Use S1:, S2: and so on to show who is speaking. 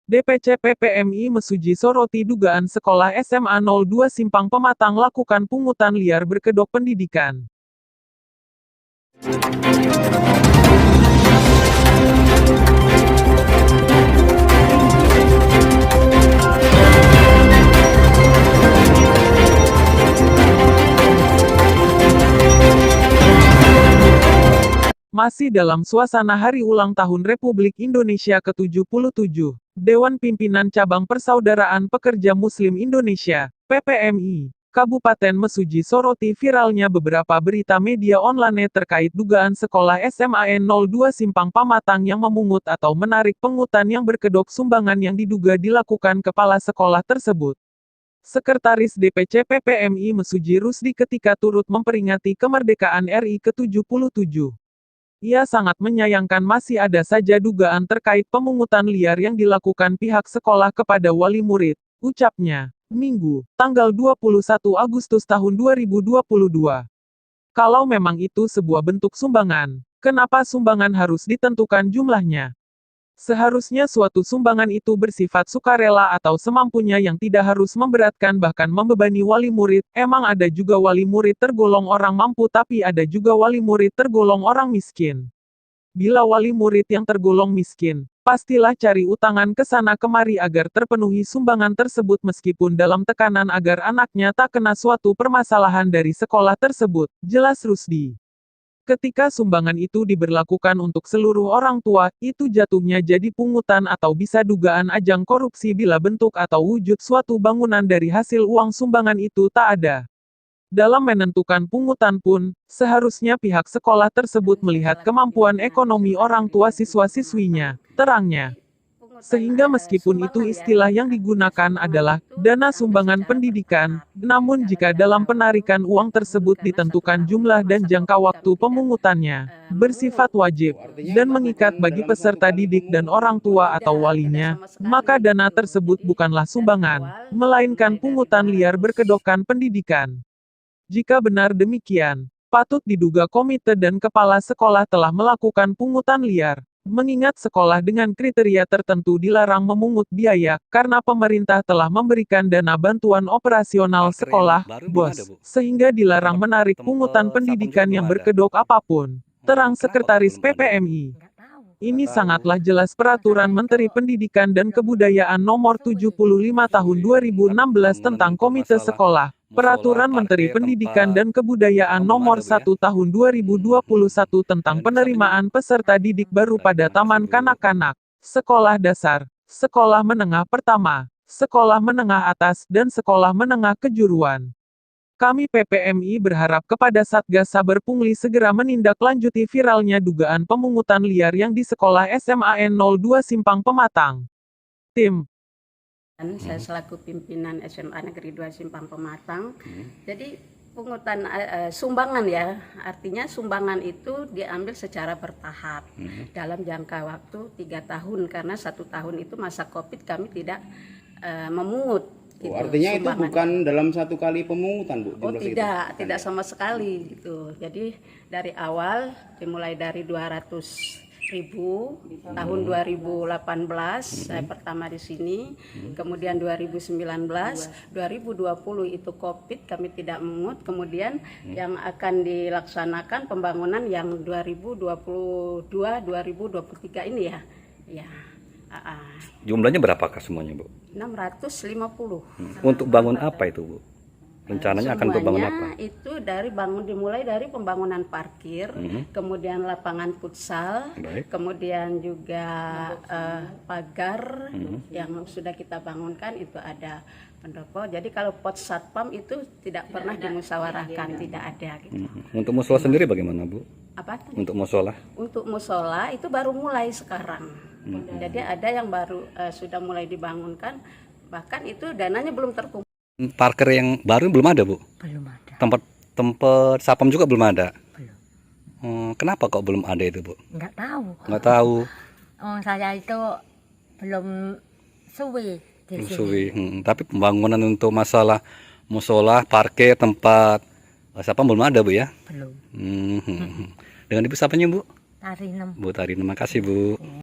S1: DPC PPMI Mesuji soroti dugaan sekolah SMA 02 Simpang Pematang lakukan pungutan liar berkedok pendidikan. Masih dalam suasana hari ulang tahun Republik Indonesia ke-77, Dewan Pimpinan Cabang Persaudaraan Pekerja Muslim Indonesia, PPMI, Kabupaten Mesuji soroti viralnya beberapa berita media online terkait dugaan sekolah SMA 02 Simpang Pamatang yang memungut atau menarik pungutan yang berkedok sumbangan yang diduga dilakukan kepala sekolah tersebut. Sekretaris DPC PPMI Mesuji Rusdi ketika turut memperingati kemerdekaan RI ke-77. Ia sangat menyayangkan masih ada saja dugaan terkait pemungutan liar yang dilakukan pihak sekolah kepada wali murid, ucapnya, Minggu, tanggal 21 Agustus tahun 2022. Kalau memang itu sebuah bentuk sumbangan, kenapa sumbangan harus ditentukan jumlahnya? Seharusnya suatu sumbangan itu bersifat sukarela atau semampunya yang tidak harus memberatkan bahkan membebani wali murid. Emang ada juga wali murid tergolong orang mampu tapi ada juga wali murid tergolong orang miskin. Bila wali murid yang tergolong miskin, pastilah cari utangan ke sana kemari agar terpenuhi sumbangan tersebut meskipun dalam tekanan agar anaknya tak kena suatu permasalahan dari sekolah tersebut, jelas Rusdi. Ketika sumbangan itu diberlakukan untuk seluruh orang tua, itu jatuhnya jadi pungutan atau bisa dugaan ajang korupsi bila bentuk atau wujud suatu bangunan dari hasil uang sumbangan itu tak ada. Dalam menentukan pungutan pun, seharusnya pihak sekolah tersebut melihat kemampuan ekonomi orang tua siswa-siswinya, terangnya. Sehingga meskipun itu istilah yang digunakan adalah dana sumbangan pendidikan, namun jika dalam penarikan uang tersebut ditentukan jumlah dan jangka waktu pemungutannya, bersifat wajib, dan mengikat bagi peserta didik dan orang tua atau walinya, maka dana tersebut bukanlah sumbangan, melainkan pungutan liar berkedokkan pendidikan. Jika benar demikian, patut diduga komite dan kepala sekolah telah melakukan pungutan liar. Mengingat sekolah dengan kriteria tertentu dilarang memungut biaya, karena pemerintah telah memberikan dana bantuan operasional sekolah, BOS, sehingga dilarang menarik pungutan pendidikan yang berkedok apapun. Terang Sekretaris PPMI. Ini sangatlah jelas Peraturan Menteri Pendidikan dan Kebudayaan Nomor 75 Tahun 2016 tentang Komite Sekolah. Peraturan Menteri Pendidikan dan Kebudayaan Nomor 1 Tahun 2021 tentang penerimaan peserta didik baru pada taman kanak-kanak, sekolah dasar, sekolah menengah pertama, sekolah menengah atas, dan sekolah menengah kejuruan. Kami PPMI berharap kepada Satgas Saber Pungli segera menindaklanjuti viralnya dugaan pemungutan liar yang di sekolah SMA 02 Simpang Pematang. Tim.
S2: Saya selaku pimpinan SMA Negeri 2 Simpang Pematang. Jadi pungutan sumbangan ya, artinya sumbangan itu diambil secara bertahap dalam jangka waktu 3 tahun karena 1 tahun itu masa COVID kami tidak memungut.
S3: Gitu, artinya sumbangan. Itu bukan dalam satu kali pemungutan, Bu?
S2: Oh tidak sama sekali gitu. Jadi dari awal dimulai dari 200.000 tahun 2018 saya pertama di sini, kemudian 2019, 2020 itu COVID kami tidak memungut, kemudian yang akan dilaksanakan pembangunan yang 2022 2023 ini ya. Ya.
S4: Jumlahnya berapakah semuanya, Bu?
S2: 650.
S4: Untuk bangun apa itu, Bu? Rencananya akan untuk bangun apa?
S2: Itu dimulai dari pembangunan parkir, kemudian lapangan futsal, kemudian juga pagar yang sudah kita bangunkan itu ada pendopo. Jadi kalau pot satpam itu tidak pernah dimusyawarahkan, tidak ada gitu.
S4: Untuk musola sendiri bagaimana, Bu?
S2: Apa?
S4: Untuk musola? Untuk
S2: musola itu baru mulai sekarang. Jadi ada yang baru sudah mulai dibangunkan, bahkan itu dananya belum terkumpul.
S4: Parkir yang baru belum ada, Bu?
S5: Belum ada.
S4: Tempat satpam juga belum ada?
S5: Belum.
S4: Kenapa kok belum ada itu, Bu?
S5: Nggak tahu.
S4: Nggak tahu.
S5: Saya itu belum suwi di sini.
S4: Tapi pembangunan untuk masalah musola, parkir, tempat satpam belum ada, Bu ya?
S5: Belum.
S4: Dengan Ibu siapanya, Bu?
S5: Tarinem.
S4: Bu Tarinem, makasih, Bu.